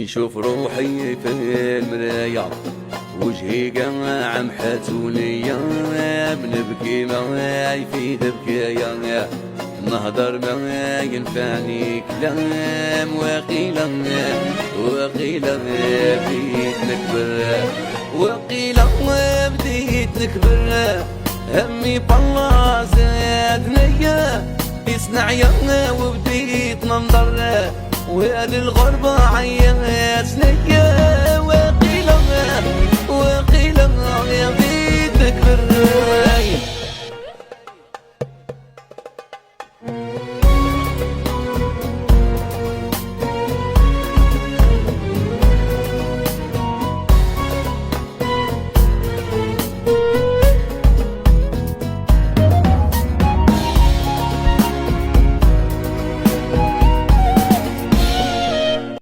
نشوف روحي في المراية وجهي قاع محاتونية، بنبكي ما يفيد بكايا، نهضر ما ينفعني كلام، وقيلا بديت نكبر، وقيلا بديت نكبر، همي بالله زادني يصنعيا وبديت ننظر، وهذه الغربة عياتني، وقيلا بديت نكبر.